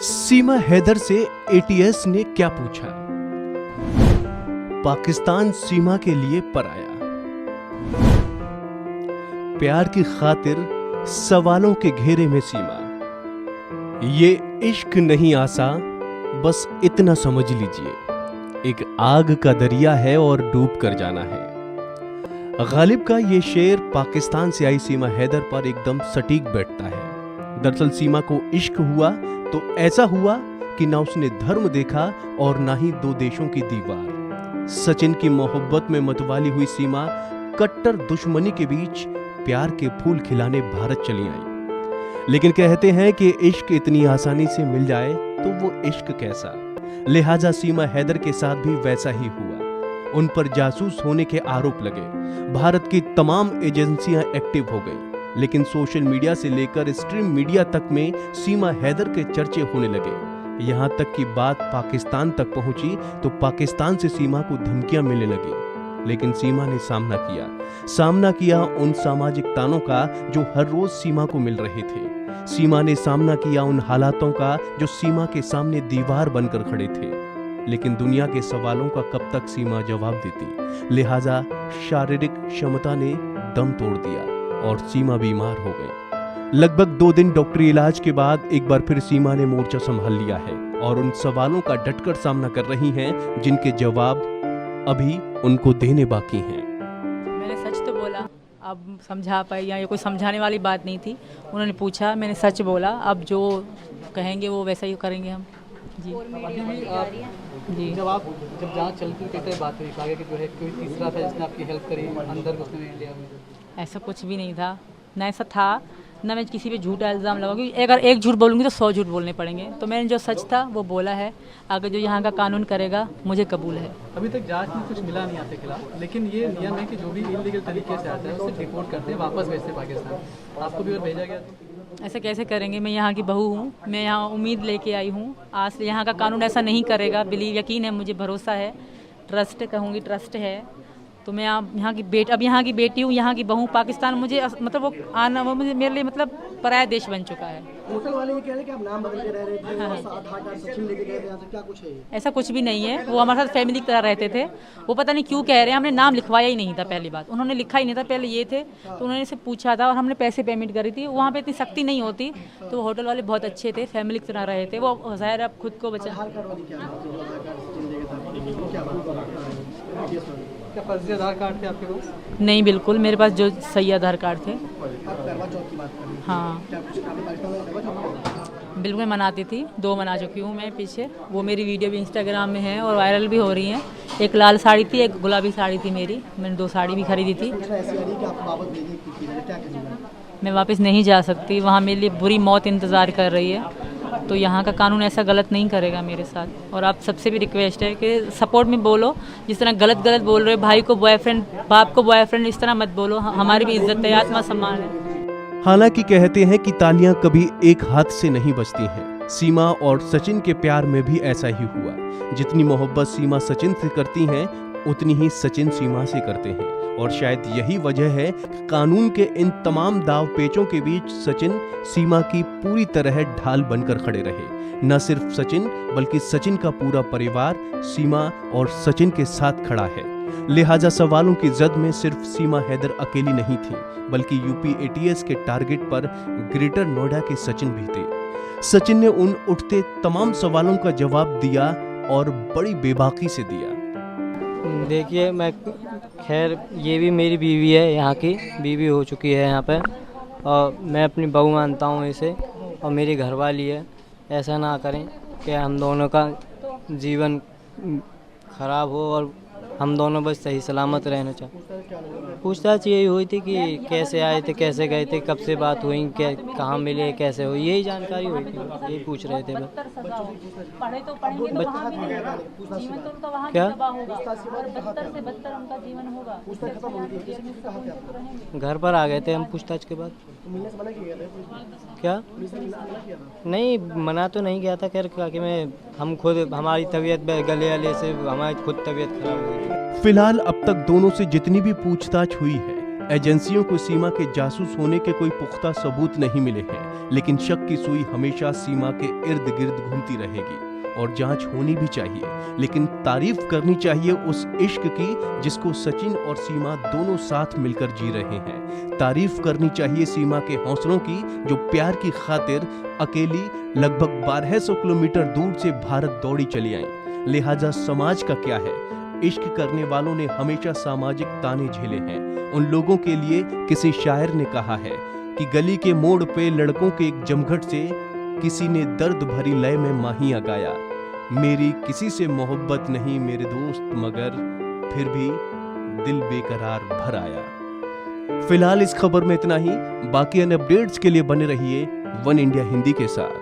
सीमा हैदर से एटीएस ने क्या पूछा? पाकिस्तान सीमा के लिए पराया। प्यार की खातिर सवालों के घेरे में सीमा। ये इश्क नहीं आसा, बस इतना समझ लीजिए, एक आग का दरिया है और डूब कर जाना है। गालिब का ये शेर पाकिस्तान से आई सीमा हैदर पर एकदम सटीक बैठता है। दरअसल सीमा को इश्क हुआ तो ऐसा हुआ कि ना उसने धर्म देखा और ना ही दो देशों की दीवार। सचिन की मोहब्बत में मतवाली हुई सीमा कट्टर दुश्मनी के बीच प्यार के फूल खिलाने भारत चली आई। लेकिन कहते हैं कि इश्क इतनी आसानी से मिल जाए तो वो इश्क कैसा। लिहाजा सीमा हैदर के साथ भी वैसा ही हुआ। उन पर जासूस होने के आरोप लगे। भारत की तमाम एजेंसियां एक्टिव हो गई, लेकिन सोशल मीडिया से लेकर स्ट्रीम मीडिया तक में सीमा हैदर के चर्चे होने लगे। यहां तक कि बात पाकिस्तान तक पहुंची तो पाकिस्तान से सीमा को धमकियां मिलने लगी। लेकिन सीमा ने सामना किया उन सामाजिक तानों का जो हर रोज सीमा को मिल रहे थे। सीमा ने सामना किया उन हालातों का जो सीमा के सामने दीवार बनकर खड़े थे। लेकिन दुनिया के सवालों का कब तक सीमा जवाब देती। लिहाजा शारीरिक क्षमता ने दम तोड़ दिया और सीमा बीमार हो गई। लगभग 2 दिन डॉक्टरी इलाज के बाद एक बार फिर सीमा ने मोर्चा संभाल लिया है और उन सवालों का डटकर सामना कर रही हैं जिनके जवाब अभी उनको देने बाकी हैं। मैंने सच तो बोला, अब समझा पाई या ये कोई समझाने वाली बात नहीं थी। उन्होंने पूछा, मैंने सच बोला, अब जो कहेंगे वो वैसा ही करेंगे हम। जी जी। जब जांच चलती कैसे बात हुई, आगे कि जो है कोई तीसरा था जिसने आपकी हेल्प करी अंदर घुसने में इंडिया में? ऐसा कुछ भी नहीं था, ना ऐसा था, ना मैं किसी पे झूठा इल्ज़ाम लगाऊंगी। अगर एक झूठ बोलूँगी तो 100 झूठ बोलने पड़ेंगे। तो मैंने जो सच था वो बोला है। आगे जो यहाँ का कानून करेगा मुझे कबूल है। अभी तक जांच में कुछ मिला नहीं आपके खिलाफ, लेकिन ये नियम है कि जो भी इलीगल तरीके से आता है उसे डिपोर्ट करते हैं, वापस भेजते हैं पाकिस्तान। आपको भी और भेजा गया तो ऐसा कैसे करेंगे? मैं यहाँ की बहू हूँ, मैं यहाँ उम्मीद लेके आई हूँ। आज से यहाँ का कानून ऐसा नहीं करेगा। बिलीव, यकीन है, मुझे भरोसा है, ट्रस्ट कहूँगी, ट्रस्ट है। तो मैं यहाँ की अब यहाँ की बेटी हूँ, यहाँ की बहू। पाकिस्तान मुझे मतलब वो आना, वो मुझे मेरे लिए मतलब पराया देश बन चुका है। होटल वाले ये कह रहे हैं कि आप नाम बदल के रह रहे थे, आधार कार्ड सचिन लेके गए थे, यहाँ से क्या कुछ है ये? ऐसा कुछ भी नहीं है। वो हमारे साथ फैमिली की तरह रहते थे। वो पता नहीं क्यों कह रहे हैं, हमने नाम लिखवाया ही नहीं था। पहली बात उन्होंने लिखा ही नहीं था, पहले ये थे तो उन्होंने से पूछा था और हमने पैसे पेमेंट करी थी। वहाँ पे इतनी सख्ती नहीं होती। तो वो होटल वाले बहुत अच्छे थे, फैमिली की तरह रहे थे। वो ज़ाहिर अब खुद को बचा। क्या फर्जी आधार कार्ड थे आपके पास? नहीं, बिल्कुल मेरे पास जो सही आधार कार्ड थे। हाँ बिल्कुल, मैं मनाती थी, 2 मना चुकी हूँ मैं पीछे। वो मेरी वीडियो भी इंस्टाग्राम में है और वायरल भी हो रही हैं। एक लाल साड़ी थी, एक गुलाबी साड़ी थी मेरी। मैंने 2 साड़ी भी खरीदी थी। मैं वापस नहीं जा सकती, वहाँ मेरे लिए बुरी मौत इंतज़ार कर रही है। तो यहाँ का कानून ऐसा गलत नहीं करेगा मेरे साथ। और आप सबसे भी रिक्वेस्ट है कि सपोर्ट में बोलो। जिस तरह गलत बोल रहे हो, भाई को बॉयफ्रेंड, बाप को बॉयफ्रेंड, इस तरह मत बोलो। हमारी भी इज्जत है, आत्मा सम्मान है। हालांकि कहते हैं कि तालियां कभी एक हाथ से नहीं बजती हैं। सीमा और सचिन के प्यार में भी ऐसा ही हुआ। जितनी मोहब्बत सीमा सचिन से करती हैं, उतनी ही सचिन सीमा से करते हैं। और शायद यही वजह है कि कानून के इन तमाम दाव पेचों के बीच सचिन सीमा की पूरी तरह ढाल बनकर खड़े रहे। न सिर्फ सचिन, बल्कि सचिन का पूरा परिवार सीमा और सचिन के साथ खड़ा है। लिहाजा सवालों की जद में सिर्फ सीमा हैदर अकेली नहीं थी, बल्कि यूपी एटीएस के टारगेट पर ग्रेटर नोएडा के सचिन भी थे। सचिन ने उन उठते तमाम सवालों का जवाब दिया और बड़ी बेबाकी से दिया। देखिए, मैं खैर ये भी मेरी बीवी है, यहाँ की बीवी हो चुकी है यहाँ पे, और मैं अपनी बहू मानता हूँ इसे, और मेरी घरवाली है। ऐसा ना करें कि हम दोनों का जीवन खराब हो और हम दोनों बस सही सलामत रहना चाहें। पूछताछ यही हुई थी कि कैसे आए थे, कैसे गए थे, कब से बात हुई, कहाँ मिले, कैसे हुई, यही जानकारी हुई थी। यही पूछ रहे थे क्या घर पर आ गए थे हम पूछताछ के बाद। क्या नहीं, मना तो नहीं गया था। खैर कि हम खुद, हमारी तबीयत गले वाले से हमारी खुद तबीयत खराब हुई। फिलहाल अब तक दोनों से जितनी भी पूछताछ हुई है, एजेंसियों को सीमा के जासूस होने के कोई पुख्ता सबूत नहीं मिले हैं, लेकिन शक की सुई हमेशा सीमा के इर्द गिर्द घूमती रहेगी और जांच होनी भी चाहिए। लेकिन तारीफ करनी चाहिए उस इश्क की जिसको सचिन और सीमा दोनों साथ मिलकर जी रहे हैं। तारीफ करनी चाहिए सीमा के हौसलों की जो प्यार की खातिर अकेली लगभग 1200 किलोमीटर दूर से भारत दौड़ी चली आई। लिहाजा समाज का क्या है, इश्क करने वालों ने हमेशा सामाजिक ताने झेले हैं। उन लोगों के लिए किसी शायर ने कहा है कि गली के मोड़ पे लड़कों के एक जमघट से किसी ने दर्द भरी लय में माहिया गाया, मेरी किसी से मोहब्बत नहीं मेरे दोस्त, मगर फिर भी दिल बेकरार भर आया। फिलहाल इस खबर में इतना ही। बाकी अन्य अपडेट्स के लिए बने रहिए वन इंडिया हिंदी के साथ।